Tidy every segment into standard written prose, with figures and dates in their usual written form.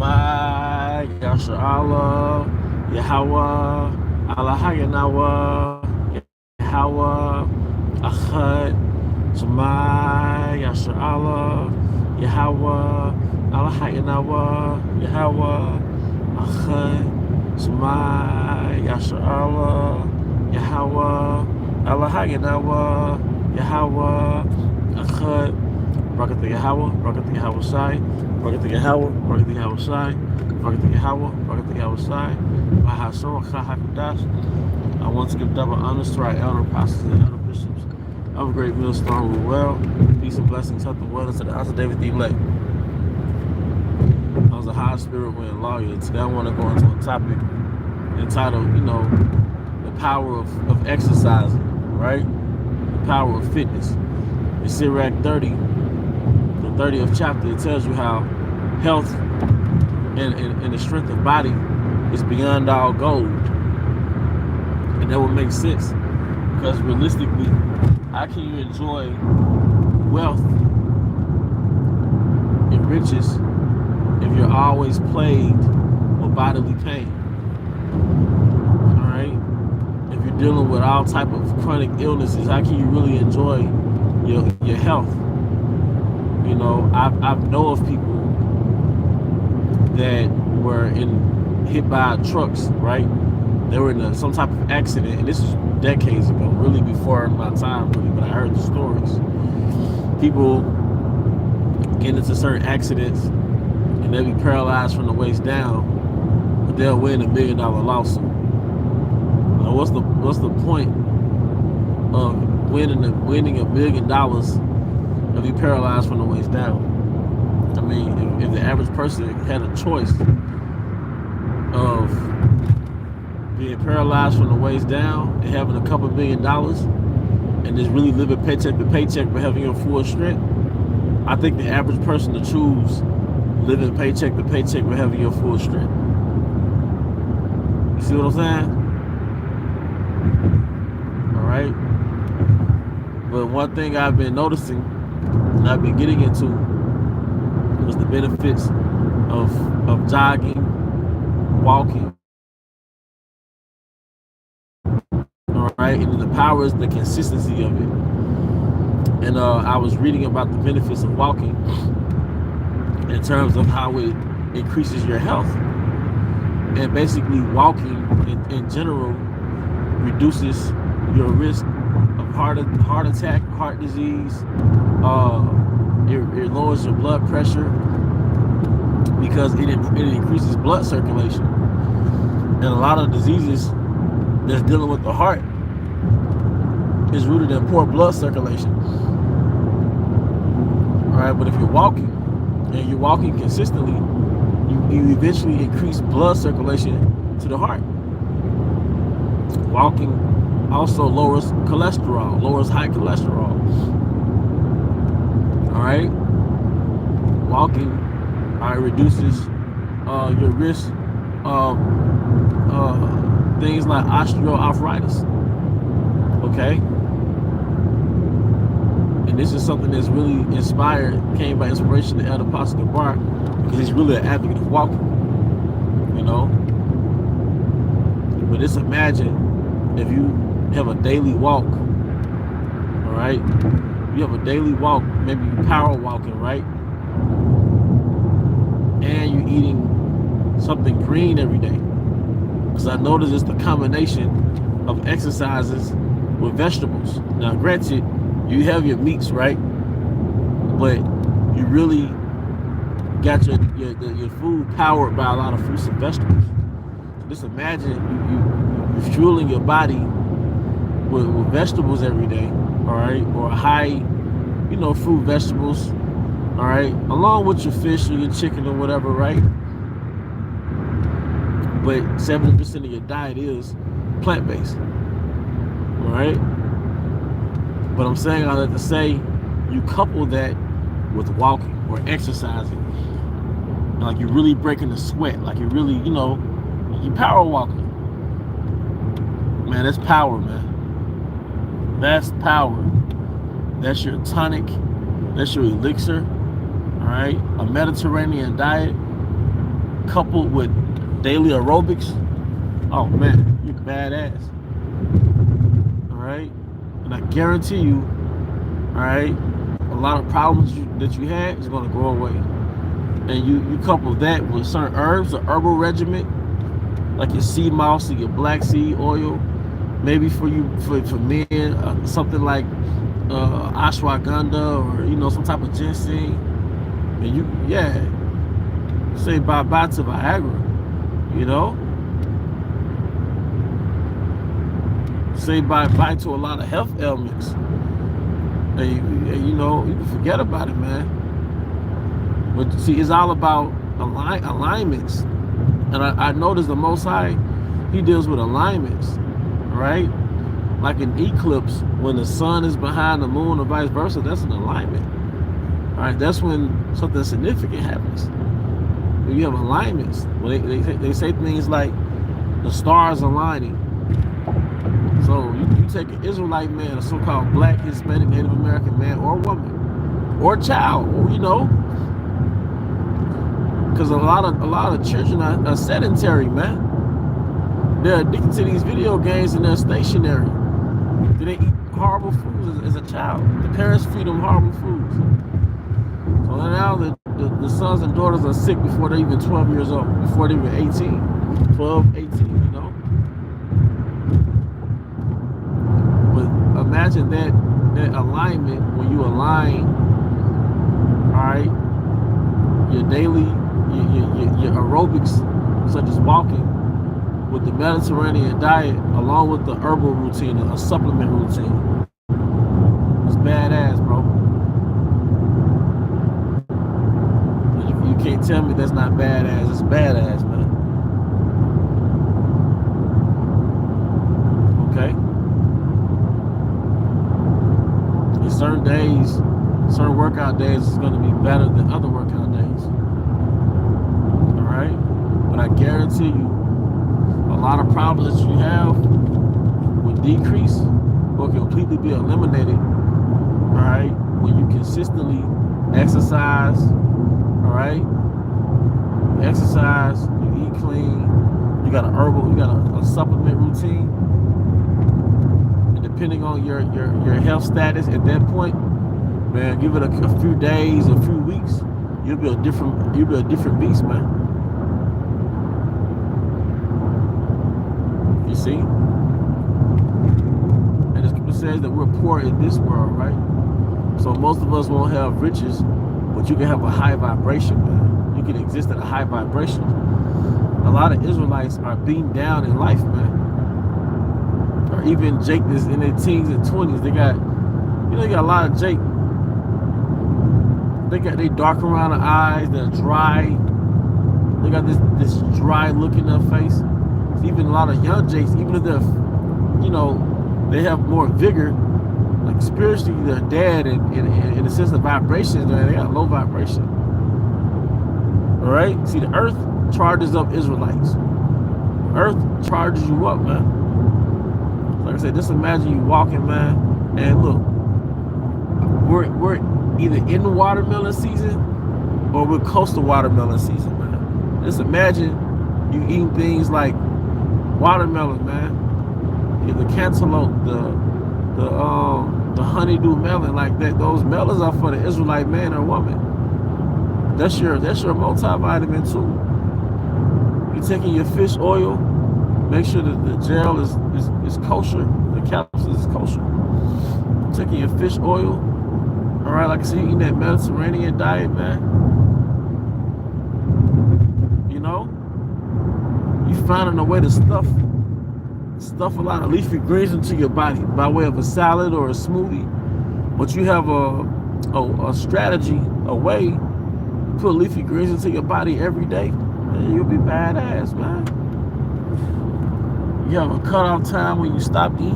Shema Yasharallah Yahweh Allah Hayanawa Yahweh Achad Shema Yasharallah Yahweh Allah Hayanawa Yahweh Achad Shema Yasharallah Yahweh Allah Hayanawa Yahweh Achad Barak Yahweh, Barak Yahweh Shai, Barak Yahweh, Barak Yahweh Shai, Barak Yahweh, Barak Yahweh Shai, Mahasor Chahakadas. I want to give double honors to our elder pastors and elder bishops of a great millstone rule well. Peace and blessings, health and wellness to the house of David the elect. I was a high spirit wind lawyer. Today I want to go into a topic entitled, the power of exercising, right? The power of fitness. In Sirach 30, the 30th chapter, it tells you how health and the strength of body is beyond all gold. And that would make sense, because realistically, how can you enjoy wealth and riches if you're always plagued with bodily pain? All right? If you're dealing with all type of chronic illnesses, how can you really enjoy your health? I know of people that were hit by trucks, right? They were in some type of accident, and this is decades ago, really before my time, really, but I heard the stories. People get into certain accidents, and they'll be paralyzed from the waist down, but they'll win $1 million lawsuit. Now, what's the point of winning $1 million if you paralyzed from the waist down? I mean, if the average person had a choice of being paralyzed from the waist down and having a couple $1 million and just really living paycheck to paycheck but having your full strength, I think the average person to choose living paycheck to paycheck but having your full strength. You see what I'm saying? All right. But one thing I've been noticing and I've been getting into was the benefits of jogging, walking. All right, and the power is the consistency of it. And I was reading about the benefits of walking in terms of how it increases your health. And basically, walking in general reduces your risk of heart attack, heart disease. It lowers your blood pressure because it increases blood circulation. And a lot of diseases that's dealing with the heart is rooted in poor blood circulation. All right, but if you're walking and you're walking consistently, you eventually increase blood circulation to the heart. Walking also lowers cholesterol, lowers high cholesterol. All right, walking reduces your risk of things like osteoarthritis. Okay, and this is something that's really came by inspiration to Elder Pastor Gabar, because he's really an advocate of walking. But just imagine if you have a daily walk. All right, you have a daily walk, maybe you power walking, right? And you're eating something green every day. Because I noticed it's the combination of exercises with vegetables. Now, granted, you have your meats, right? But you really got your food powered by a lot of fruits and vegetables. So just imagine you fueling your body with vegetables every day, all right? Or high, fruit, vegetables, all right? Along with your fish or your chicken or whatever, right? But 70% of your diet is plant-based, all right? But I'm saying all that to say, you couple that with walking or exercising, like you're really breaking the sweat, like you're really, you power walking. Man, that's power, man. That's power. That's your tonic. That's your elixir. All right, a Mediterranean diet coupled with daily aerobics, oh man, you're badass. All right, and I guarantee you, all right, a lot of problems that you had is going to go away. And you couple that with certain herbs, an herbal regimen, like your sea moss or your black seed oil, maybe for men, something like ashwagandha, or some type of ginseng. And say bye to Viagra, say bye to a lot of health ailments, and you can forget about it, man. But see, it's all about alignments, and I noticed the Most High, He deals with alignments, right? Like an eclipse, when the sun is behind the moon or vice versa, that's an alignment. All right, that's when something significant happens. When you have alignments, when they say things like the stars aligning. So you take an Israelite man, a so-called black, Hispanic, Native American man or woman or child, because a lot of children are sedentary, man. They're addicted to these video games and they're stationary. They eat horrible foods as a child. The parents feed them horrible foods. So now the sons and daughters are sick before they're even 12 years old, before they're even 18, 12, 18, But imagine that alignment when you align, all right, your daily, your aerobics, such as walking, with the Mediterranean diet, along with the herbal routine, a supplement routine. It's badass, bro. You can't tell me that's not badass. It's badass, man. Okay? And certain days, certain workout days is going to be better than other workout days. All right? But I guarantee you, a lot of problems that you have will decrease or completely be eliminated, all right, when you consistently exercise, all right? You exercise, you eat clean, you got a supplement routine, and depending on your health status at that point, man, give it a few days, a few weeks, you'll be a different beast, man. You see? And the scripture says that we're poor in this world, right? So most of us won't have riches, but you can have a high vibration, man. You can exist at a high vibration. A lot of Israelites are beaten down in life, man. Or even Jake is in their teens and 20s. They got a lot of Jake. They dark around the eyes, they're dry. They got this dry look in their face. Even a lot of young Jakes, even if they're, they have more vigor, like spiritually they're dead in the sense of vibration, they got low vibration. All right? See, the earth charges up Israelites. The earth charges you up, man. Like I said, just imagine you walking, man, and look, we're either in the watermelon season or we're close to watermelon season, man. Just imagine you eating things like watermelon, man. The cantaloupe, the honeydew melon, like that. Those melons are for the Israelite man or woman. That's your multivitamin too. You're taking your fish oil. Make sure that the gel is kosher. The capsules is kosher. You're taking your fish oil. All right, like I said, you're eating that Mediterranean diet, man. You finding a way to stuff a lot of leafy greens into your body by way of a salad or a smoothie, but you have a strategy, a way to put leafy greens into your body every day, and you'll be badass, man. You have a cutoff time when you stop eating.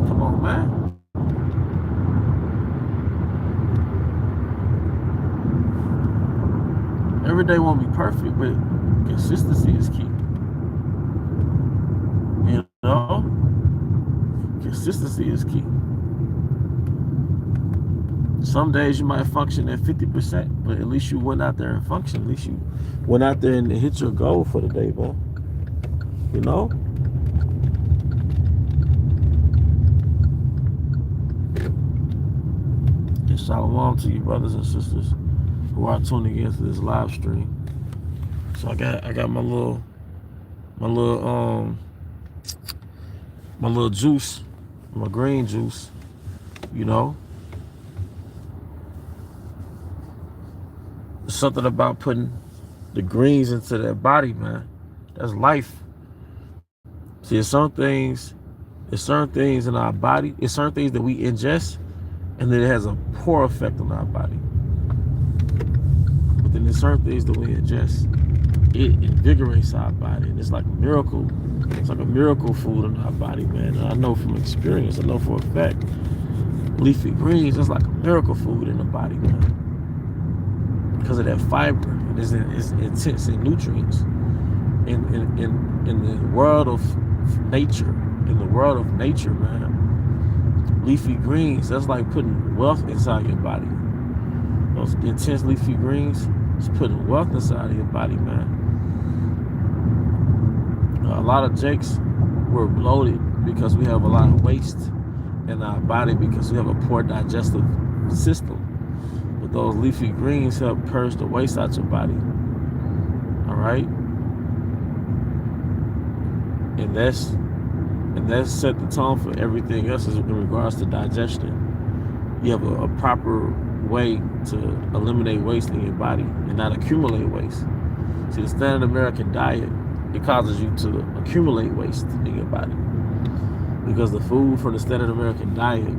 Come on, man. Every day won't be perfect, but consistency is key. Consistency is key. Some days you might function at 50%, but at least you went out there and functioned. At least you went out there and hit your goal for the day, man. You know? And shalom to you, brothers and sisters who are tuning into this live stream. So I got my little juice, my green juice, you know. There's something about putting the greens into their body, man. That's life. See, there's certain things in our body, there's certain things that we ingest, and then it has a poor effect on our body. But then there's certain things that we ingest, it invigorates our body, and it's like a miracle. It's like a miracle food in our body, man. And I know from experience, I know for a fact, leafy greens, it's like a miracle food in the body, man. Because of that fiber, and it's intense in nutrients. In the world of nature, man, leafy greens, that's like putting wealth inside your body. Those intense leafy greens is putting wealth inside of your body, man. A lot of jakes were bloated because we have a lot of waste in our body because we have a poor digestive system. But those leafy greens help purge the waste out your body. All right? And that's set the tone for everything else in regards to digestion. You have a proper way to eliminate waste in your body and not accumulate waste. See, the standard American diet, it causes you to accumulate waste in your body because the food from the standard American diet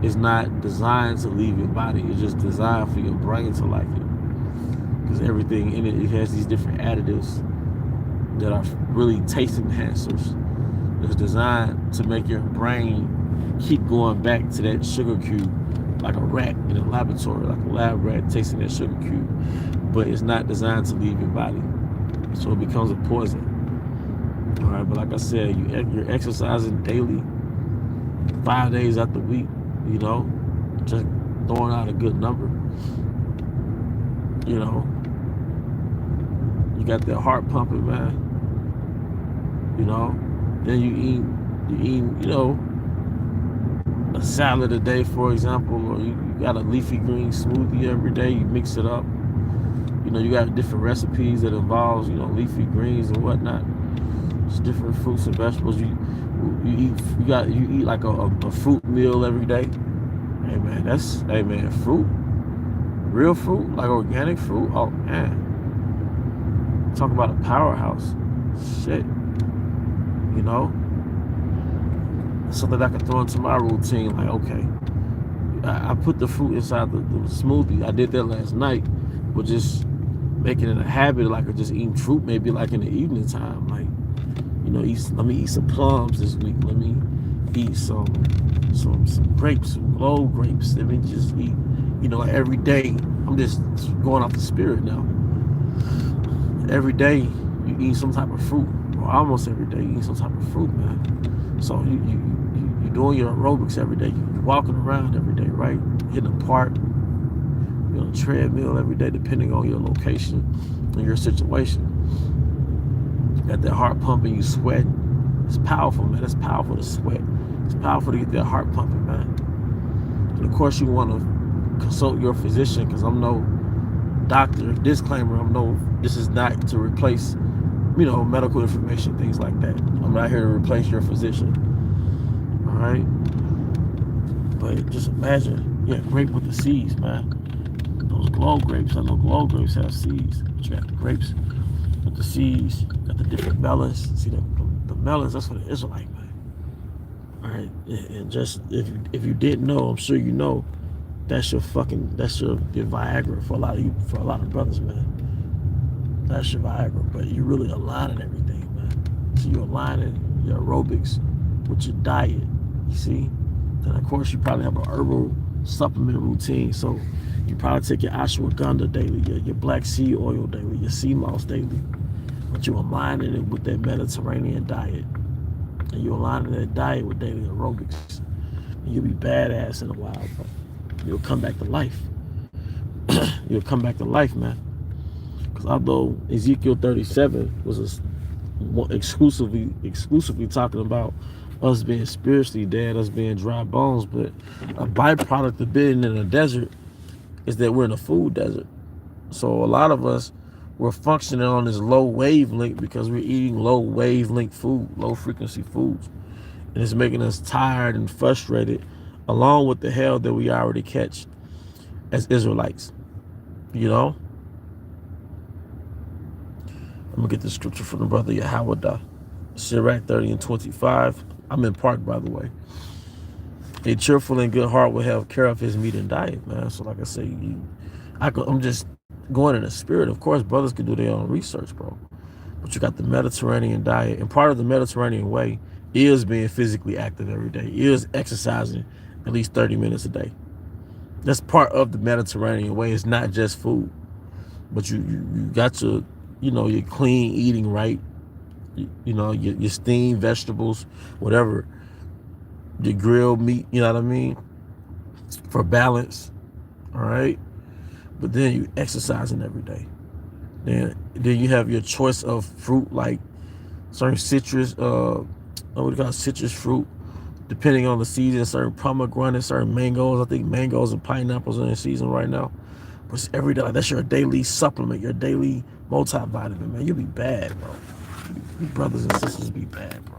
is not designed to leave your body. It's just designed for your brain to like it, because everything in it has these different additives that are really taste enhancers. It's designed to make your brain keep going back to that sugar cube like a rat in a laboratory, like a lab rat tasting that sugar cube. But it's not designed to leave your body, so it becomes a poison. All right, but like I said, you're exercising daily, 5 days out the week, you know, just throwing out a good number. You know, you got that heart pumping, man. You know, then you eat, you know, a salad a day, for example, or you got a leafy green smoothie every day. You mix it up. You know, you got different recipes that involves, you know, leafy greens and whatnot. It's different fruits and vegetables. You eat like a fruit meal every day. Hey man, fruit, real fruit, like organic fruit. Oh man, talk about a powerhouse. Shit, you know, something I can throw into my routine. Like, okay, I put the fruit inside the smoothie. I did that last night, but just making it a habit, like of just eating fruit, maybe like in the evening time. Like, you know, let me eat some plums this week. Let me eat some grapes, some glow grapes. Let me just eat, you know, every day. I'm just going off the spirit now. Every day you eat some type of fruit, or almost every day you eat some type of fruit, man. So you're doing your aerobics every day. You're walking around every day, right? Hitting a park, you're on a treadmill every day, depending on your location and your situation. Got that heart pumping, you sweat. It's powerful, man. It's powerful to sweat. It's powerful to get that heart pumping, man. And of course, you want to consult your physician, because I'm no doctor. Disclaimer: this is not to replace, you know, medical information, things like that. I'm not here to replace your physician. All right. But just imagine, yeah, grape with the seeds, man. Those glow grapes. I know glow grapes have seeds. But you got the grapes with the seeds. Got the different melons. See the melons? That's for the Israelite, man. All right. And just if you didn't know, I'm sure you know. That's your Viagra for a lot of brothers, man. That's your Viagra, but you're really aligning everything, man. So you're aligning your aerobics with your diet, you see? Then of course you probably have an herbal supplement routine. So you probably take your ashwagandha daily, your black seed oil daily, your sea moss daily. But you're aligning it with that Mediterranean diet. And you're aligning that diet with daily aerobics. And you'll be badass in a while, bro. you'll come back to life. You'll come back to life, man. Because although Ezekiel 37 was exclusively talking about us being spiritually dead, us being dry bones, but a byproduct of being in a desert is that we're in a food desert. So a lot of us, we're functioning on this low wavelength because we're eating low wavelength food, low frequency foods. And it's making us tired and frustrated, along with the hell that we already catch as Israelites. You know? I'm going to get the scripture from the brother Yahweh. Sirach 30 and 25. I'm in Park, by the way. A cheerful and good heart will have care of his meat and diet, man. So like I say, I'm just going in the spirit. Of course, brothers can do their own research, bro. But you got the Mediterranean diet. And part of the Mediterranean way is being physically active every day, is exercising at least 30 minutes a day. That's part of the Mediterranean way. It's not just food. But you got to, your clean eating, right? Your steamed vegetables, whatever. Your grilled meat, you know what I mean? For balance, all right? But then you exercising every day. Then you have your choice of fruit, like certain citrus, what do you call citrus fruit, depending on the season, certain pomegranates, certain mangoes. I think mangoes and pineapples are in season right now. But it's every day. Like, that's your daily supplement, your daily multivitamin, man. You'll be bad, bro. Your brothers and sisters be bad, bro.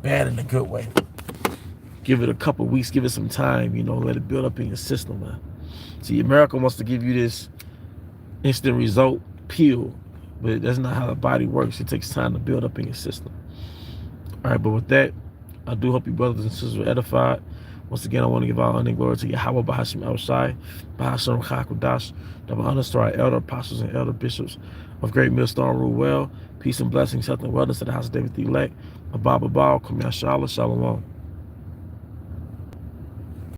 Bad in a good way. Give it a couple weeks, give it some time, let it build up in your system, man. See, America wants to give you this instant result pill, but that's not how the body works. It takes time to build up in your system. All right, but with that, I do hope you brothers and sisters were edified. Once again, I want to give all honor and glory to Yahweh Bahashim El Shai, Bahashim Chakudash, double honors to our elder apostles and elder bishops of Great Millstone Rule Well. Peace and blessings, health and wellness to the house of David the elect. Abba Babal, Kum Yashala, Shalom.